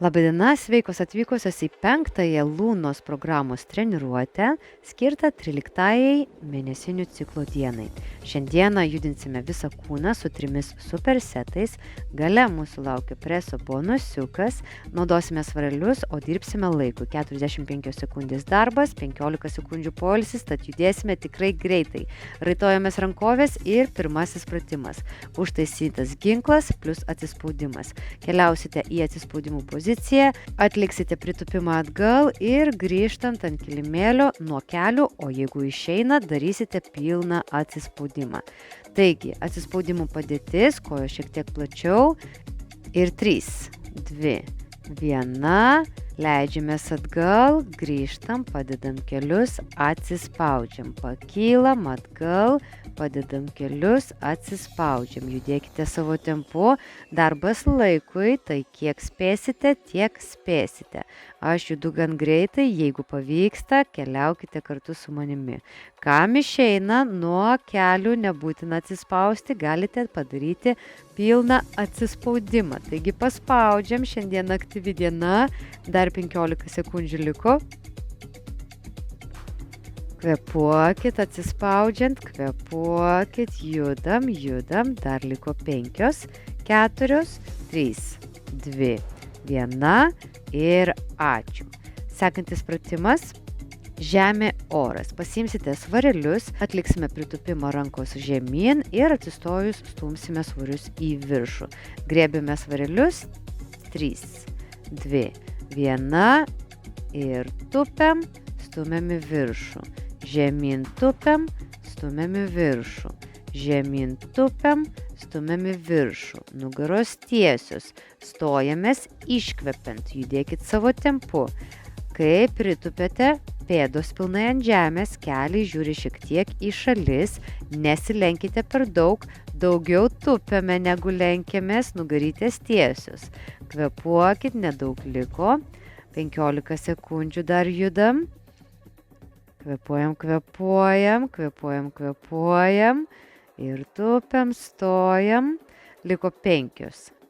Labadiena, sveikos atvykusios į 5-ąją Lūnos programos treniruotę, skirtą 13-ajai mėnesinių ciklo dienai. Šiandieną judinsime visą kūną su 3 supersetais, gale mūsų laukia preso bonusiukas, naudosime svarelius, o dirbsime laiku. 45 sekundės darbas, 15 sekundžių poilsis, tad judėsime tikrai greitai. Raitojamės rankovės ir pirmasis pratimas. Užtaisytas ginklas plus atsispaudimas. Keliausite į atsispaudimų poziciją, atliksite pritupimą atgal ir grįžtant ant kilimėlio nuo kelių, o jeigu išeina, darysite pilną atsispaudimą. Taigi, atsispaudimų padėtis, kojos šiek tiek plačiau ir 3, 2, 1, leidžiamės atgal, grįžtam, padedam kelius, atsispaudžiam, pakylam atgal, padedam kelius, atsispaudžiam, judėkite savo tempu, darbas laikui, tai kiek spėsite, tiek spėsite. Aš judu gan greitai, jeigu pavyksta, keliaukite kartu su manimi. Kam išeina, nuo kelių nebūtina atsispausti, galite padaryti pilną atsispaudimą. Taigi paspaudžiam, šiandien aktyvi diena, dar 15 sekundžių liko. Kvėpuokit atsispaudžiant, kvėpuokit, judam, dar liko 5, 4, 3, 2, 1 ir ačiū. Sekantis pratimas. Žemė, oras. Pasiimsite svarelius, atliksime pritupimą rankos žemyn ir atsistojus stumsime svarius į viršų. Griebime svarelius, 3, 2, 1 ir tupiam, stumiam į viršų. Žemyn tupiam, stumiam į viršų. Žemyn tupiam, stumiam į viršų. Nugaros tiesios. Stojamės iškvepiant. Judėkit savo tempu. Kai pritupėte, pėdos pilnai ant žemės, keliai žiūri šiek tiek į šalis, nesilenkite per daug, daugiau tupiame negu lenkiamės, nugarytės tiesios. Kvėpuokit, nedaug liko, 15 sekundžių dar judam. Kvėpuojam ir tupiam, stojam. Liko 5,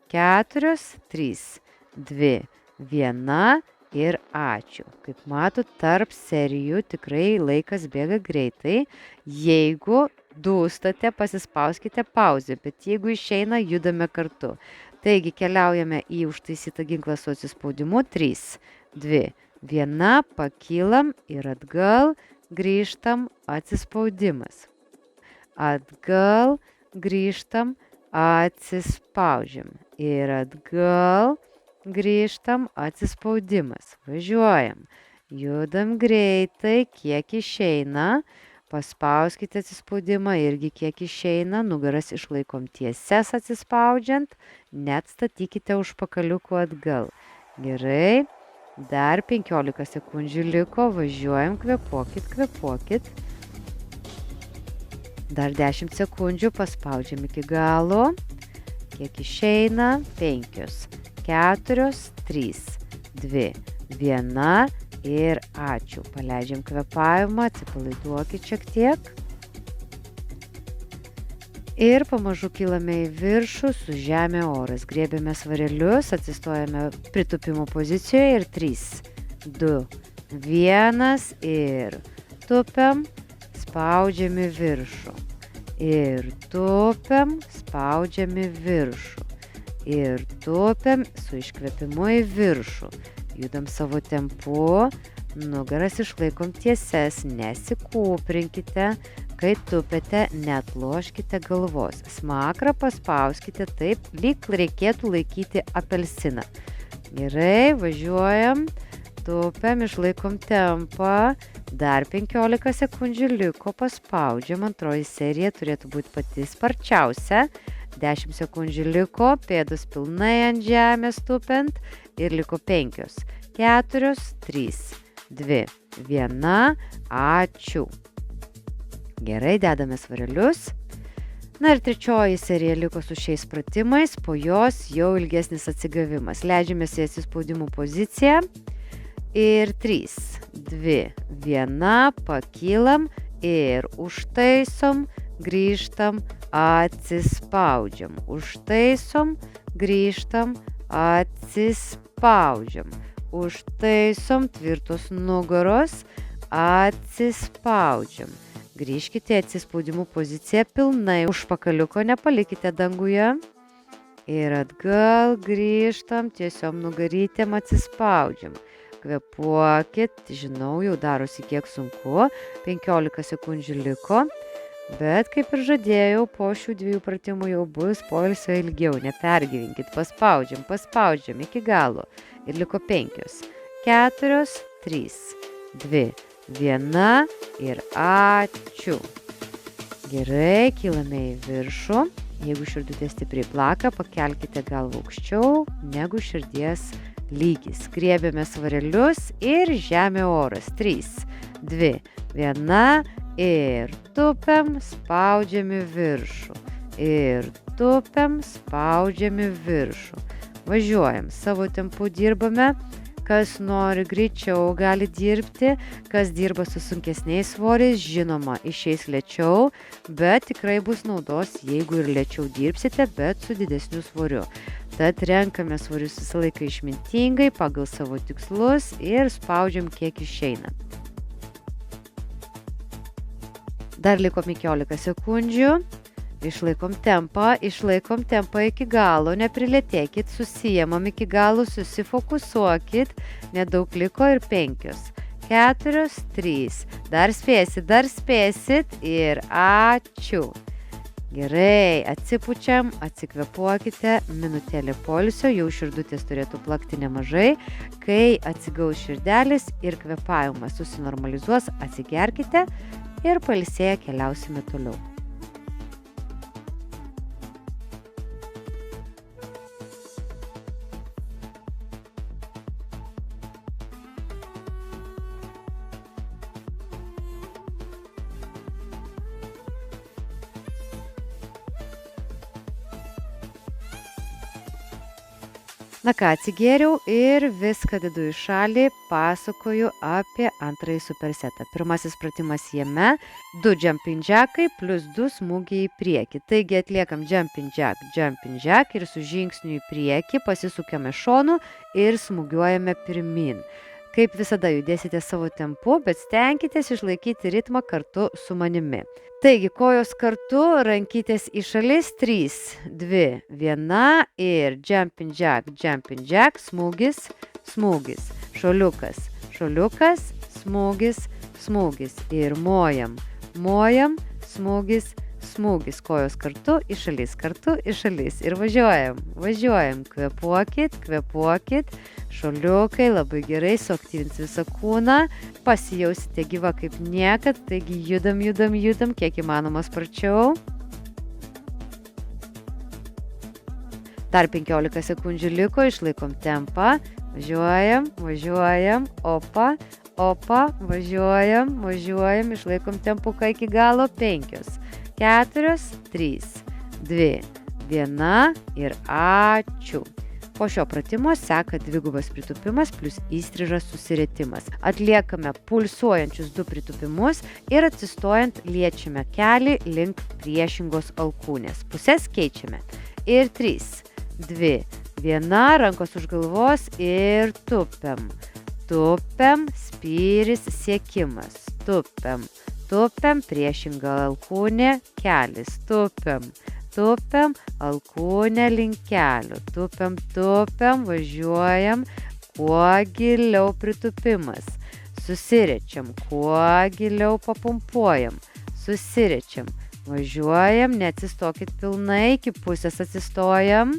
4, 3, 2, 1 ir ačiū. Kaip matot, tarp serijų tikrai laikas bėga greitai. Jeigu dūstate, pasispauskite pauzę, bet jeigu išeina, judame kartu. Taigi keliaujame į užtaisytą ginklą su atsispaudimu. 3, 2, 1, pakylam ir atgal, grįžtam, atsispaudimas. Atgal, grįžtam, atsispaudžiam. Ir atgal, grįžtam, atsispaudimas. Važiuojam. Judam greitai, kiek išeina. Paspauskite atsispaudimą irgi kiek išeina. Nugaras išlaikom tieses atsispaudžiant. Net statykite užpakaliukų atgal. Gerai. Dar 15 sekundžių liko, važiuojam, kvėpuokit. Dar 10 sekundžių, paspaudžiam iki galo. Kiek išeina? 5, 4, 3, 2, 1 ir ačiū. Paleidžiam kvėpavimą, atsipalaiduokit šiek tiek. Ir pamažu kylame į viršų, su žemė oras. Griebiame svarelius, atsistojame pritupimo pozicijoje ir 3, 2, 1 ir tupiam, spaudžiam į viršų. Ir tupiam, spaudžiam į viršų. Ir tupiam su iškvėpimu į viršų. Judam savo tempu, nugaras išlaikom tieses, nesikūprinkite. Kai tupėte, netloškite galvos. Smakrą paspauskite taip, lyg reikėtų laikyti apelsiną. Gerai, važiuojam, tupiam, išlaikom tempą. Dar 15 sekundžių liko, paspaudžiam. Antroji serija turėtų būti pati sparčiausia. 10 sekundžių liko, pėdos pilnai ant žemės tupiant. Ir liko 5, 4, 3, 2, 1. Ačiū. Gerai, dedame svarelius. Na ir trečioji serija liko su šiais pratimais, po jos jau ilgesnis atsigavimas. Leidžiamės į atsispaudimų poziciją. Ir 3, 2, 1, pakylam ir užtaisom, grįžtam, atsispaudžiam. Užtaisom, grįžtam, atsispaudžiam. spaudžiam, užtaisom tvirtos nugaros, atsispaudžiam. Grįžkite į atsispaudimų poziciją pilnai, užpakaliuko nepalikite danguje. Ir atgal grįžtam, tiesiog nugarytėm atsispaudžiam. Kvėpuokit, žinau, jau darosi kiek sunku, 15 sekundžių liko, bet kaip ir žadėjau, po šių 2 pratimų jau bus poilsio ilgiau, nepergyvenkit, paspaudžiam iki galo. Ir liko 5, 4, 3, 2, 1 ir ačiū. Gerai, kylame į viršų. Jeigu širdutė stipriai plaka, pakelkite galvą aukščiau negu širdies lygis. Griebiame svarelius ir žemė oras. 3, 2, 1 ir tupiam, spaudžiam į viršų. Ir tupiam, spaudžiam į viršų. Važiuojam, savo tempu dirbame. Kas nori greičiau gali dirbti, kas dirba su sunkesniais svoriais, žinoma, išeis lėčiau, bet tikrai bus naudos, jeigu ir lėčiau dirbsite, bet su didesniu svoriu. Tad renkame svorius visą laiką išmintingai, pagal savo tikslus ir spaudžiam kiek išeina. Dar liko 15 sekundžių. Išlaikom tempą iki galo, neprilėtėkit, susijamam iki galo, susifokusuokit, nedaug liko ir 5, 4, 3, dar spėsit ir ačiū. Gerai, atsipučiam, atsikvėpuokite, minutėlė poilsio, jau širdutės turėtų plakti nemažai, kai atsigaus širdelis ir kvėpavimas susinormalizuos, atsigerkite ir pailsėję keliausime toliau. Na ką, atsigėriau ir viską dedu į šalį, pasakoju apie antrąjį supersetą. Pirmasis pratimas jame, 2 jumping jackai plus 2 smūgiai į priekį. Taigi atliekam jumping jack ir su žingsniu į priekį pasisukame šonu ir smūgiuojame pirmin. Kaip visada judėsite savo tempu, bet stenkitės išlaikyti ritmą kartu su manimi. Taigi, kojos kartu, rankytės į šalis, 3, 2, 1 ir jumping jack, smūgis, šuoliukas, smūgis ir mojam, smūgis, kojos kartu į šalis ir važiuojam, kvėpuokit, šuoliukai, labai gerai, suaktyvins visą kūną, pasijausite gyva kaip niekad, taigi judam, kiek įmanoma sparčiau. Dar 15 sekundžių liko, išlaikom tempą, važiuojam, opa, važiuojam, išlaikom tempuką iki galo, 5, 4, 3, 2, 1 ir ačiū. Po šio pratimo seka dvigubas pritūpimas plus įstrižas susirietimas. Atliekame pulsuojančius 2 pritūpimus ir atsistojant liečiame kelį link priešingos alkūnės. Puses keičiame. Ir 3, 2, 1, rankos už galvos ir tupiam. Spyris siekimas. Tupiam, priešinga alkūnė, kelis, tupiam, alkūnė link kelių, tupiam, važiuojam, kuo giliau pritūpimas, susirečiam, kuo giliau papumpuojam, susirečiam, važiuojam, neatsistokit pilnai, iki pusės atsistojam,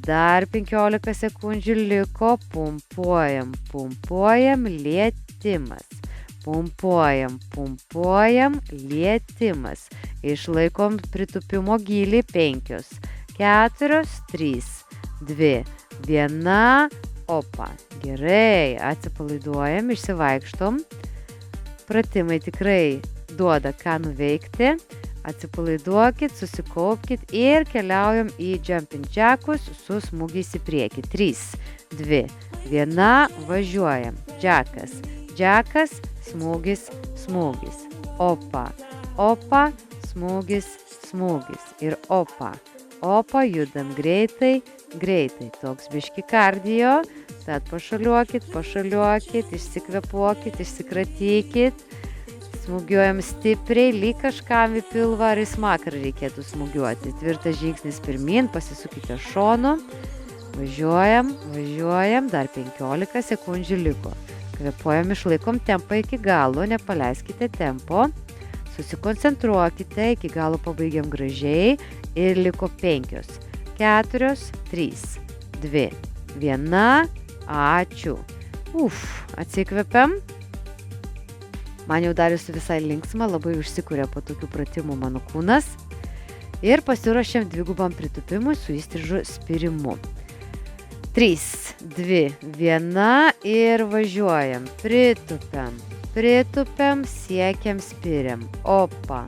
dar 15 sekundžių liko, pumpuojam, lietimas. Pumpuojam, lietimas. Išlaikom pritūpimo gylį 5, 4, 3, 2, 1, opa. Gerai, atsipalaiduojam, išsivaikštom. Pratimai tikrai duoda ką nuveikti. Atsipalaiduokit, susikaupkit ir keliaujam į jumping jackus su smūgiais į priekį. 3, 2, 1, važiuojam. Džekas, smūgis, opa, smūgis ir opa, judam greitai, toks biški kardio, Tad pašaliuokit, išsikvėpuokit, išsikratykit. Smūgiuojam stipriai, lyg kažkam į pilvą ar į smakrą reikėtų smūgiuoti. Tvirtas žingsnis pirmin, pasisukite šonu. Važiuojam, dar 15 sekundžių liko. Kvėpuojam, išlaikom tempą iki galo, nepaleiskite tempo. Susikoncentruokite, iki galo pabaigiam gražiai ir liko 5, 4, 3, 2, 1. Ačiū. Atsikvepiam. Man jau dariusi visai linksma, labai užsikuria po tokių pratimų mano kūnas. Ir pasiruošiam dvigubam pritūpimui su įstrižų spirimu. 3, 2, 1 ir važiuojam. Pritūpiam, siekiam, spiriam. Opa,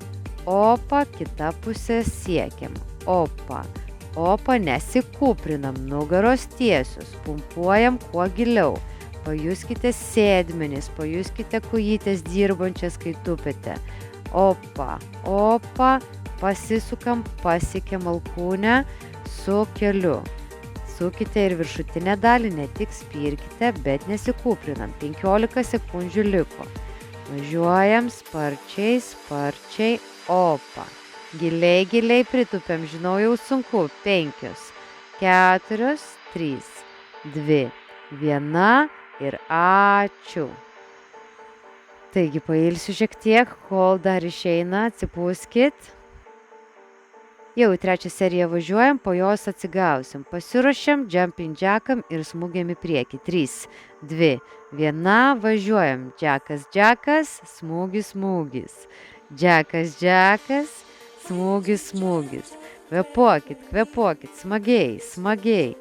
kita pusė siekiam. Opa, nesikūprinam, nugaros tiesios, pumpuojam kuo giliau. Pajuskite sėdmenis, pajuskite kojytės dirbančias, kai tupite. Opa, pasisukam, pasiekiam alkūnę su keliu. Sukite ir viršutinę dalį, ne tik spirkite, bet nesikūprinam. 15 sekundžių liko. Važiuojam sparčiai, opa. Giliai pritūpiam, žinau jau sunku. 5, 4, 3, 2, 1 ir ačiū. Taigi pailsiu šiek tiek, kol dar išeina, atsipūskit. Jau į 3 seriją važiuojam, po jos atsigausim. Pasiruošiam, jumping jackam ir smūgiam į priekį. 3, 2, 1, važiuojam. Džekas, smūgis. Džekas, smūgis. Kvėpuokit, smagiai.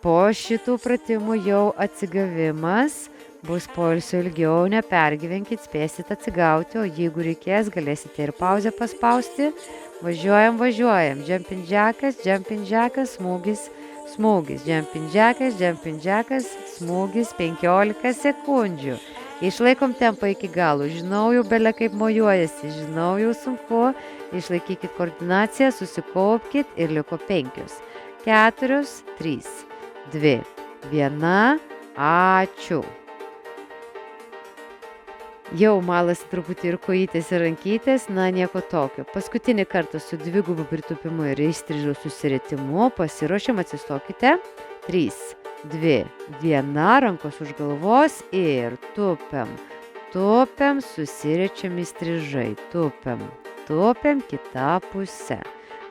Po šitų pratimų jau atsigavimas. Bus poilsio ilgiau, nepergyvenkit, spėsit atsigauti, o jeigu reikės, galėsite ir pauzę paspausti. Važiuojam. Jumping jackas, smūgis. Jumping jackas, smūgis 15 sekundžių. Išlaikom tempą iki galo. Žinau jau bele kaip mojuojasi, žinau jau sunku. Išlaikykit koordinaciją, susikaupkit ir liko 5, 4, 3, 2, 1. Ačiū. Jau malasi truputį ir kojytės ir rankytės, nieko tokio. Paskutinį kartą su dvigubu pritūpimu ir įstrižų susiritimu pasiruošiam, atsistokite. 3, 2, 1, rankos už galvos ir tupiam, susiričiam įstrižai, tupiam kitą pusę.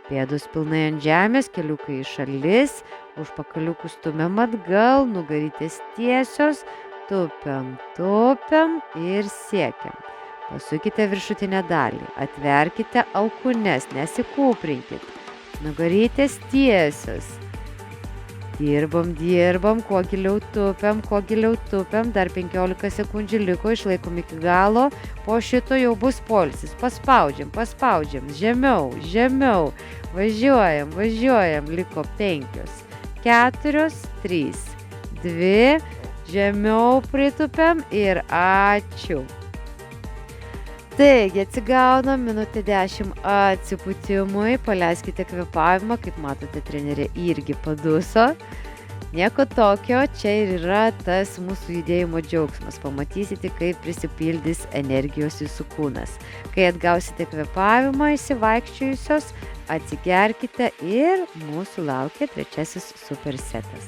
Pėdus pilnai ant žemės, keliukai į šalis, užpakaliukus stumiam atgal, nugarytės tiesios, tupiam ir siekiam. Pasukite viršutinę dalį, atverkite alkūnes, nesikūprinkit, nugarytės tiesios. Dirbam, kuo giliau tupiam, dar 15 sekundžių liko, išlaikom iki galo, po šito jau bus poilsis, paspaudžiam, žemiau, važiuojam, liko 5, 4, 3, 2, žemiau pritūpiam ir ačiū. Taigi atsigaunam, minutė 10 atsipūtimui, paleiskite kvėpavimą, kaip matote, trenerė irgi paduso. Nieko tokio, čia ir yra tas mūsų judėjimo džiaugsmas. Pamatysite, kaip prisipildys energijos jūsų kūnas. Kai atgausite kvėpavimą išsivaikščiojusios, atsigerkite ir mūsų laukia 3 supersetas.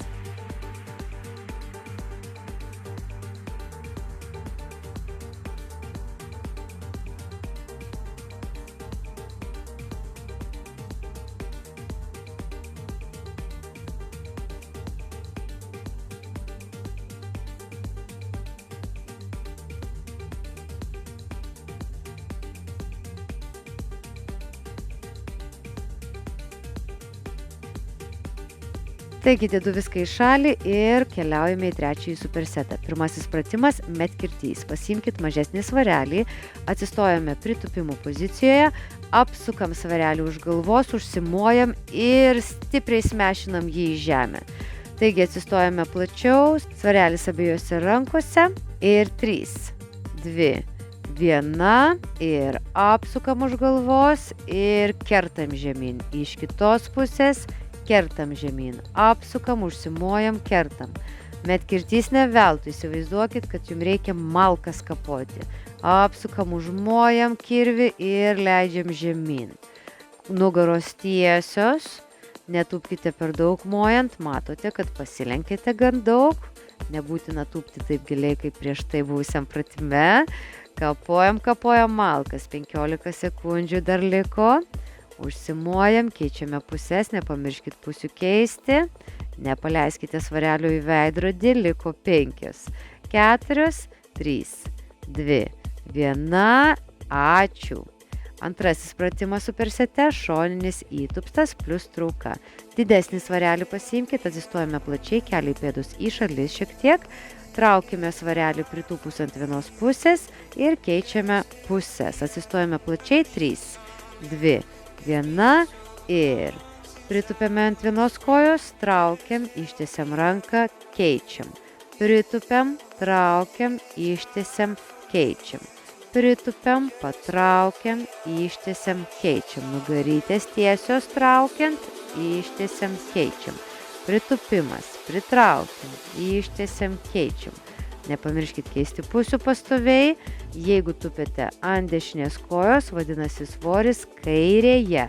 Taigi dedu viską į šalį ir keliaujame į 3 supersetą. Pirmasis pratimas – medkirtys. Pasiimkit mažesnį svarelį, atsistojame pritūpimų pozicijoje, apsukam svarelį už galvos, užsimuojam ir stipriai smešinam jį į žemę. Taigi atsistojame plačiau, svarelis abiejose rankose ir 3, 2, 1 ir apsukam už galvos ir kertam žemyn iš kitos pusės. kertam žemyn, apsukam, užsimojam, kertam. Medkirtys ne veltui, įsivaizduokit, kad jums reikia malkas kapoti. Apsukam, užmojam kirvį ir leidžiam žemyn. Nugaros tiesios, netūpkite per daug mojant, matote, kad pasilenkite gan daug. Nebūtina tūpti taip giliai, kaip prieš tai buvusiam pratime. Kapojam malkas, 15 sekundžių dar liko. Užsimojam, keičiame pusės, nepamirškit pusių keisti. Nepaleiskite svarelio į veidrodį, liko 5, 4, 3, 2, 1, ačiū. Antrasis pratimas supersete, šoninis įtūpstas plus trauka. Didesnį svarelį pasiimkite, atsistojame plačiai, keliai pėdus į šalis šiek tiek. Traukime svarelį pritūpus ant vienos pusės ir keičiame pusės. Atsistojame plačiai, 3, 2, 1 ir pritūpiame ant vienos kojos, traukiam, ištiesiam ranką, keičiam. Pritūpiam, traukiam, ištiesiam, keičiam. Pritūpiam, patraukiam, ištiesiam, keičiam. Nugarytės tiesios traukiant, ištiesiam, keičiam. Pritūpimas, pritraukiam, ištiesiam, keičiam. Nepamirškit keisti pusių pastoviai. Jeigu tupėte ant dešinės kojos, vadinasi svoris kairėje.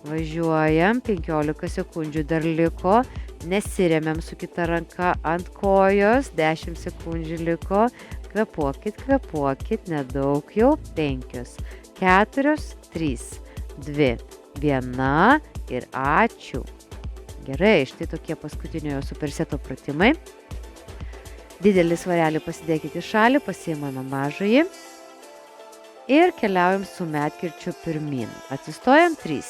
Važiuojam, 15 sekundžių dar liko. Nesiremiam su kita ranka ant kojos, 10 sekundžių liko. Kvėpuokit, nedaug jau. 5, 4, 3, 2, 1 ir ačiū. Gerai, štai tokie paskutiniojo superseto pratimai. Didelį svarelį pasidėkite į šalį, pasiimame mažąjį ir keliaujam su medkirčiu pirmin. Atsistojam, 3,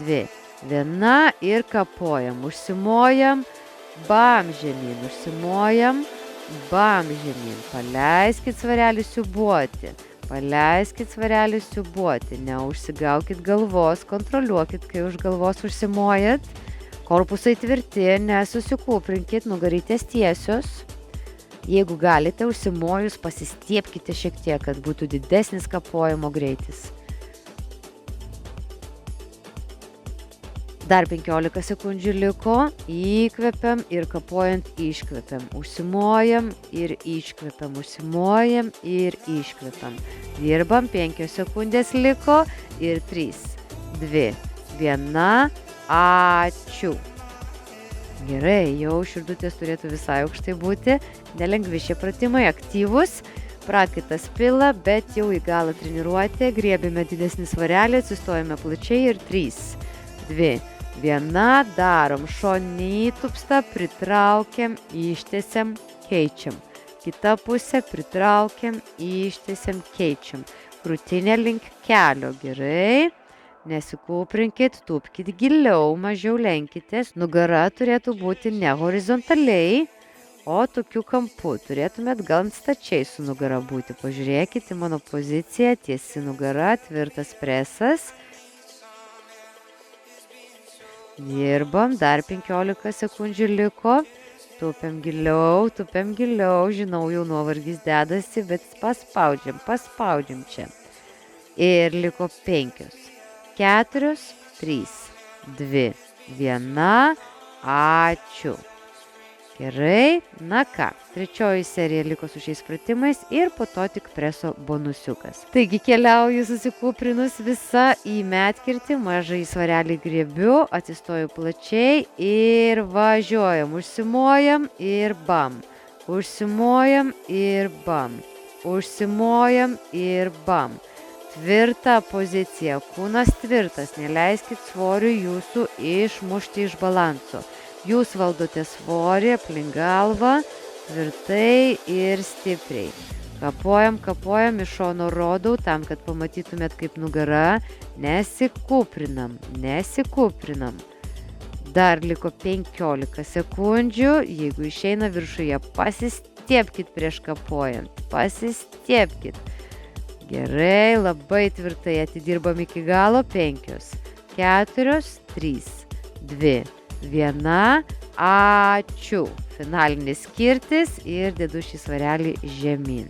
2, 1 ir kapojam. Užsimojam, bam žemyn, užsimojam, bam žemyn. Paleiskit svarelį siūbuoti. Neužsigaukit galvos, kontroliuokit, kai už galvos užsimojat. Korpusai tvirti, nesusikūprinkit, nugarytės tiesios. Jeigu galite, užsimojus pasistiepkite šiek tiek, kad būtų didesnis kapojimo greitis. Dar 15 sekundžių liko, įkvepiam ir kapojant iškvepiam. Užsimojam ir iškvepiam, užsimojam ir iškvepiam. Dirbam, 5 sekundės liko ir 3, 2, 1, ačiū. Gerai, jau širdutės turėtų visai aukštai būti, nelengvi šie pratimai, aktyvus, prakaitas pila, bet jau į galą treniruotė, griebėme didesnį svarelį, atsistojame plačiai ir 3, 2, 1, darom šoninį įtūpstą, pritraukiam, ištiesiam, keičiam. Kita pusė, pritraukiam, ištiesiam, keičiam. Krūtinė link kelio, gerai. Nesikūprinkit, tūpkit giliau, mažiau lenkitės. Nugara turėtų būti ne horizontaliai, o tokiu kampu. Turėtumėt gan stačiai su nugara būti. Pažiūrėkit į mano poziciją, tiesi nugara, tvirtas presas. Dirbam, dar 15 sekundžių liko. Tūpiam giliau, žinau, jau nuovargis dedasi, bet paspaudžiam čia. Ir liko 5. 4, 3, 2, 1, ačiū. Gerai, na ką, trečioji serija liko su šiais pratimais ir po to tik preso bonusiukas. Taigi keliauju susikūprinus visą į medkirtį, mažai svarelį griebiu, atsistoju plačiai ir važiuojam, užsimojam ir bam, užsimojam ir bam, užsimojam ir bam. Tvirta pozicija, kūnas tvirtas, neleiskit svoriui jūsų išmušti iš balanso. Jūs valdote svorį aplink galvą, tvirtai ir stipriai. Kapojam, iš šono rodau, tam, kad pamatytumėt kaip nugara, nesikūprinam. Dar liko 15 sekundžių, jeigu išeina viršuje, pasistiepkit prieš kapojant, pasistiepkit. Gerai, labai tvirtai atidirbam iki galo. 5, 4, 3, 2, 1, ačiū. Finalinis kirtis ir dedu šį svarelį žemyn.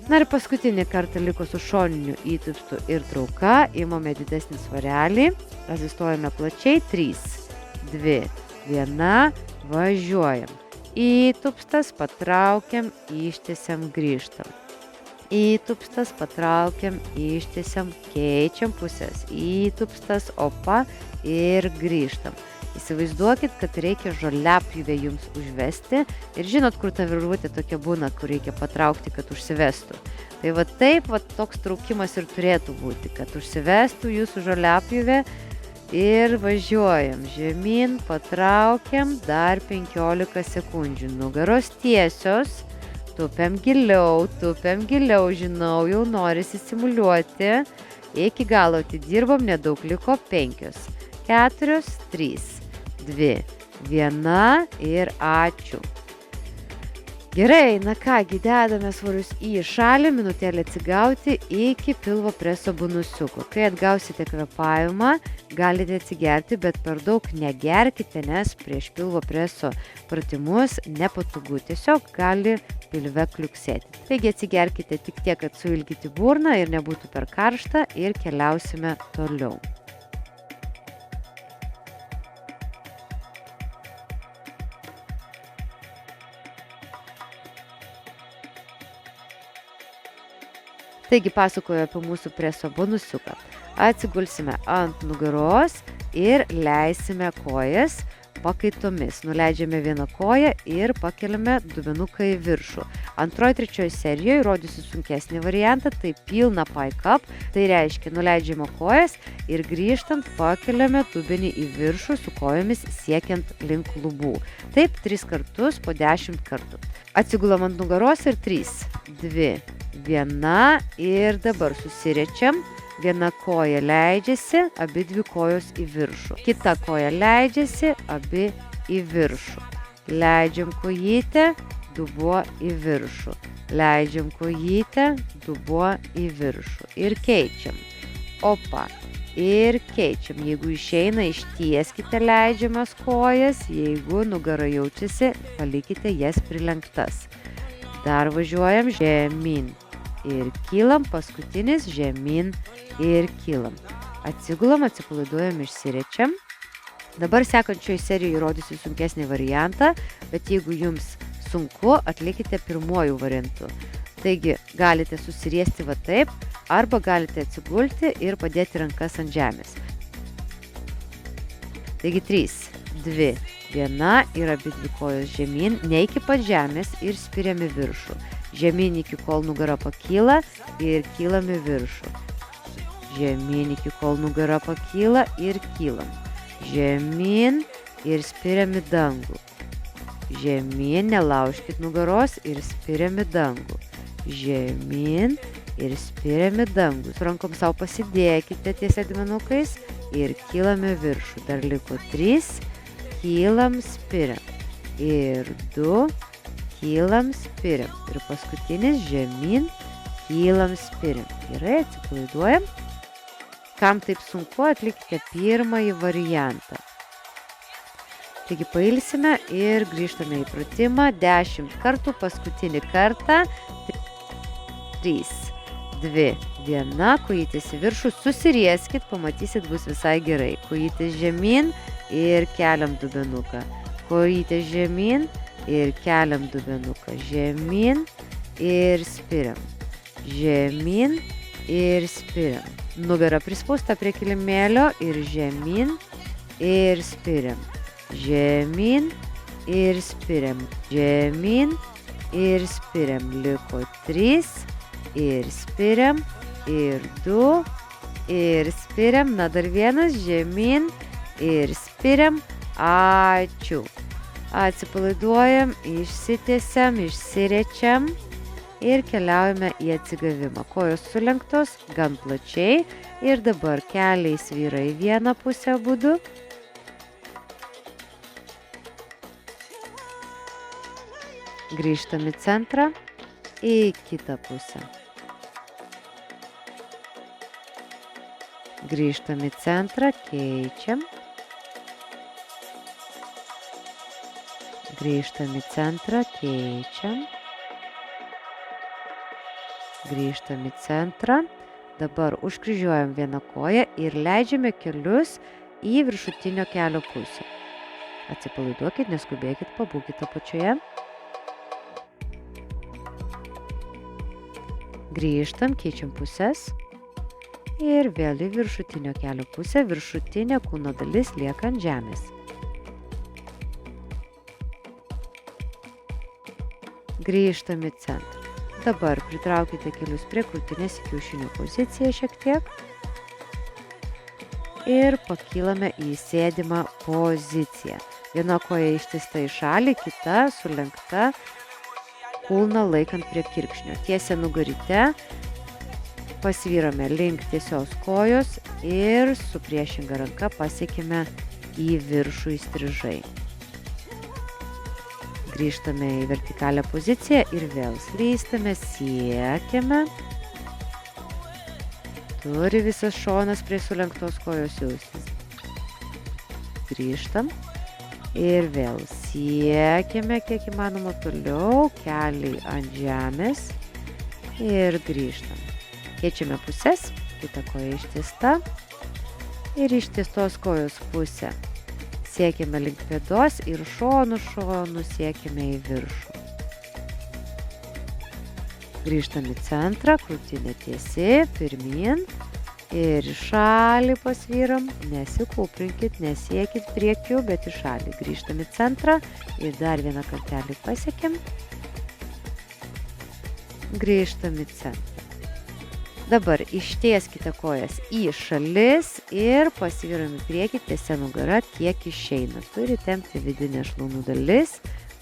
Na ir paskutinį kartą liko su šoniniu įtūpstu ir trauka. Imame didesnį svarelį, atsistojame plačiai. 3, 2, 1, važiuojam. Įtupstas, patraukiam, ištiesiam, grįžtam. Įtupstas, patraukiam, ištiesiam, keičiam pusės. Įtupstas, opa ir grįžtam. Įsivaizduokit, kad reikia žoliapjuvę jums užvesti ir žinot, kur ta virvutė tokia būna, kur reikia patraukti, kad užsivestų. Tai va taip, va toks traukimas ir turėtų būti, kad užsivestų jūsų žoliapjuvę ir važiuojam. Žemyn, patraukiam, dar 15 sekundžių. Nugaros tiesios, tupiam giliau, žinau, jau norisi simuliuoti. Iki galo atidirbom, nedaug liko, 5, 4, 3, 2, 1 ir ačiū. Gerai, na kągi, dedame svorius į šalį, minutėlę atsigauti iki pilvo preso bonusiuko. Kai atgausite kvėpavimą, galite atsigerti, bet per daug negerkite, nes prieš pilvo preso pratimus nepatogu, tiesiog gali pilve kliuksėti. Taigi atsigerkite tik tiek, kad suilgyti burną ir nebūtų per karšta ir keliausime toliau. Taigi pasakoju apie mūsų preso bonusiuką. Atsigulsime ant nugaros ir leisime kojas pakaitomis. Nuleidžiame vieną koją ir pakeliame dubenuką į viršų. Antroje, trečioje serijoje rodysiu sunkesnį variantą, tai pilna pike up. Tai reiškia, nuleidžiame kojas ir grįžtant pakeliame dubenį į viršų su kojomis siekiant link lubų. Taip 3 kartus po 10 kartų. Atsigulam ant nugaros ir 3, 2, 1 ir dabar susiriečiam. Viena koja leidžiasi, abi dvi kojos į viršų. Kita koja leidžiasi, abi į viršų. Leidžiam kojytę, dubuo į viršų. Leidžiam kojytę, dubuo į viršų. Ir keičiam. Opa. Ir keičiam. Jeigu išeina, ištieskite leidžiamas kojas. Jeigu nugara jaučiasi, palikite jas prilenktas. Dar važiuojam žemyn. Ir kylam, paskutinis žemyn ir kylam. Atsigulam, atsipalaiduojam, išsiriečiam. Dabar sekančioje serijoje rodysiu sunkesnį variantą, bet jeigu jums sunku, atlikite pirmuoju variantu. Taigi galite susiriesti va taip, arba galite atsigulti ir padėti rankas ant žemės. Taigi 3, 2, 1 ir abi dvi kojos žemyn, ne iki pat žemės ir spiriam į viršų. Žemyn iki kol nugara pakyla ir kylam į viršų. Žemyn iki kol nugara pakyla ir kylam. Žemyn ir spiriam į dangų. Žemyn, nelaužkit nugaros ir spiriam į dangų. Žemyn ir spiriam į dangų. Su rankom savo pasidėkite ties akmenukais ir kylam į viršų. Dar liko 3, kylam, spiriam. Ir 2, kylam, spiriam. Ir paskutinis žemyn, kylam, spiriam. Gerai, atsipalaiduojam. Kam taip sunku, atlikite pirmąjį variantą. Taigi pailsime ir grįžtame į pratimą 10 kartų, paskutinį kartą. 3, 2, 1, kojytės į viršų, susirieskit, pamatysit, bus visai gerai. Kojytės žemyn ir keliam dubenuką. Kojytės žemyn ir keliam dubenuką. Žemyn ir spiriam. Žemyn ir spiriam. Nugara prispausta prie kilimėlio ir žemyn ir spiriam. Žemyn ir spiriam. Žemyn ir spiriam. Liko 3 ir spiriam. Ir 2 ir spiriam. Na dar vienas žemyn ir spiriam. Ačiū. Atsipalaiduojam, išsitiesiam, išsiriečiam ir keliaujame į atsigavimą. Kojos sulenktos gan plačiai ir dabar keliai svyra į vieną pusę abudu. Grįžtam į centrą, į kitą pusę. Grįžtam į centrą, keičiam. Grįžtam į centrą, keičiam. Grįžtam į centrą. Dabar užkryžiuojam vieną koją ir leidžiame kelius į viršutinio kelio pusę. Atsipalaiduokit, neskubėkit, pabūkit apačioje. Grįžtam, keičiam pusės. Ir vėl į viršutinio kelio pusę, viršutinė kūno dalis lieka ant žemės. Grįžtam į centrą. Dabar pritraukite kelius prie krūtinės į kiaušinio poziciją šiek tiek. Ir pakylame į sėdimą poziciją. Viena koja ištiesta į šalį, kita sulenkta, kulną laikant prie kirkšnio. Tiesia nugaryte, pasvyrame link tiesios kojos ir su priešinga ranka pasiekime į viršų įstrižai. Grįžtame į vertikalią poziciją ir vėl slystame, siekiame. Turi visas šonas prie sulenktos kojos jaustis. Grįžtam ir vėl siekiame kiek įmanoma toliau, keliai ant žemės ir grįžtam. Keičiame pusės, kita koja ištiesta ir ištiestos kojos pusė. Siekiame link pėdos ir šonu siekiame į viršų. Grįžtam į centrą, krūtinė tiesi, pirmin ir į šalį pasvyram. Nesikūprinkit, nesiekit priekiu, bet į šalį. Grįžtam į centrą ir dar vieną kartelį pasiekim. Grįžtam į centrą. Dabar ištieskite kojas į šalis ir pasvyram į priekį, tiesia nugara, kiek išeina. Turi tempti vidinė šlaunų dalis,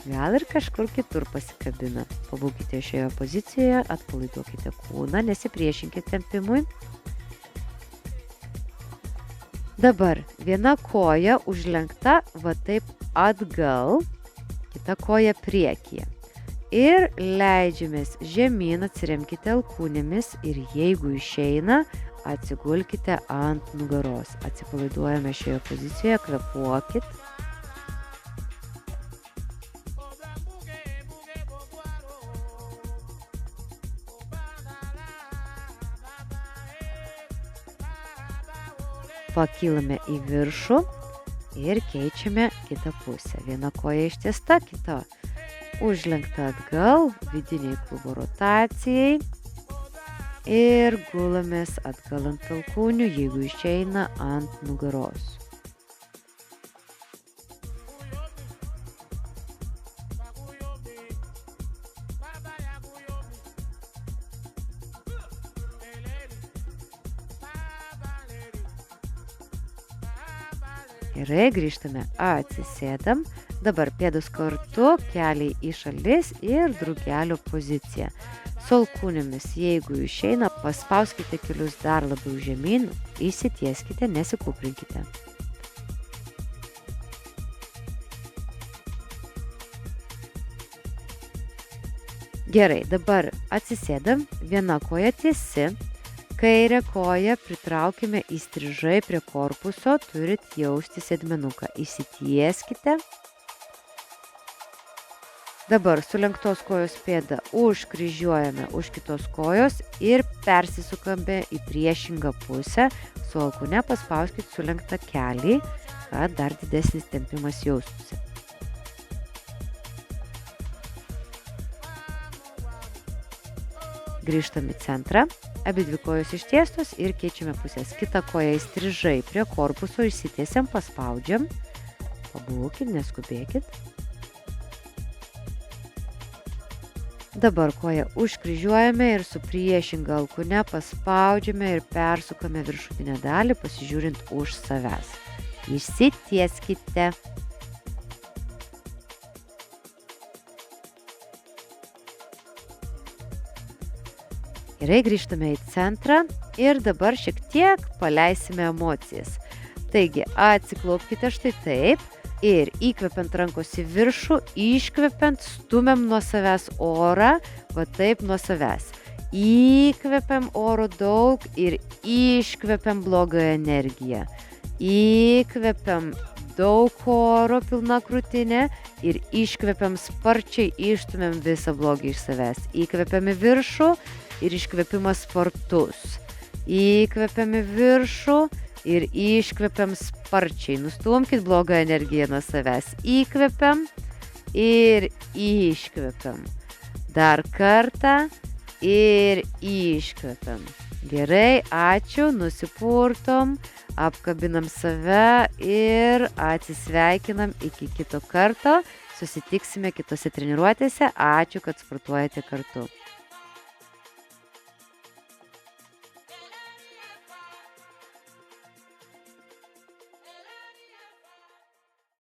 gal ir kažkur kitur pasikabina. Pabūkite šioje pozicijoje, atpalaiduokite kūną, nesipriešinkite tempimui. Dabar viena koja užlenkta va taip atgal, kita koja priekyje. Ir leidžiamės žemyn, atsiremkite alkūnėmis ir jeigu išeina, atsigulkite ant nugaros. Atsipalaiduojame šioje pozicijoje, kvėpuokit. Pakylame į viršų ir keičiame kitą pusę. Viena koja ištiesta, kita užlenkta atgal, vidiniai klubo rotacijai ir gulamės atgal ant alkūnių, jeigu išeina ant nugaros. Gerai, grįžtame, atsisėdam. Dabar pėdos kartu, keliai į šalis ir drugelio pozicija. Su alkūnėmis, jeigu išeina, paspauskite kelius dar labiau žemyn, įsitieskite, nesikūprinkite. Gerai, dabar atsisėdam, viena koja tiesi. Kairę koją pritraukime įstrižai prie korpuso, turit jausti sėdmenuką. Įsitieskite. Dabar sulenktos kojos pėdą užkryžiuojame už kitos kojos ir persisukame į priešingą pusę. Su alkūne paspauskit sulenktą kelį, kad dar didesnis tempimas jaustųsi. Grįžtam į centrą. Abi dvi kojos ištiestos ir keičiame pusės. Kita koja įstrižai prie korpuso, išsitiesiam, paspaudžiam. Pabūkit, neskubėkit. Dabar koją užkryžiuojame ir su priešinga alkūne paspaudžiame ir persukame viršutinę dalį, pasižiūrint už savęs. Išsitieskite. Gerai, grįžtame į centrą ir dabar šiek tiek paleisime emocijas. Taigi, atsiklaupkite štai taip ir įkvepiant rankos į viršų, iškvepiant stumiam nuo savęs orą, va taip nuo savęs. Įkvepiam oro daug ir iškvepiam blogą energiją. Įkvepiam daug oro, pilna krūtinė ir iškvepiam sparčiai, išstumiam visą blogį iš savęs. Įkvepiam į viršų ir iškvepimas spartus. Įkvepiam į viršų, ir iškvepiam sparčiai. Nustumkit blogą energiją nuo savęs. Įkvepiam ir iškvepiam. Dar kartą ir iškvepiam. Gerai, ačiū, nusipurtom, apkabinam save ir atsisveikinam iki kito karto. Susitiksime kitose treniruotėse. Ačiū, kad sportuojate kartu.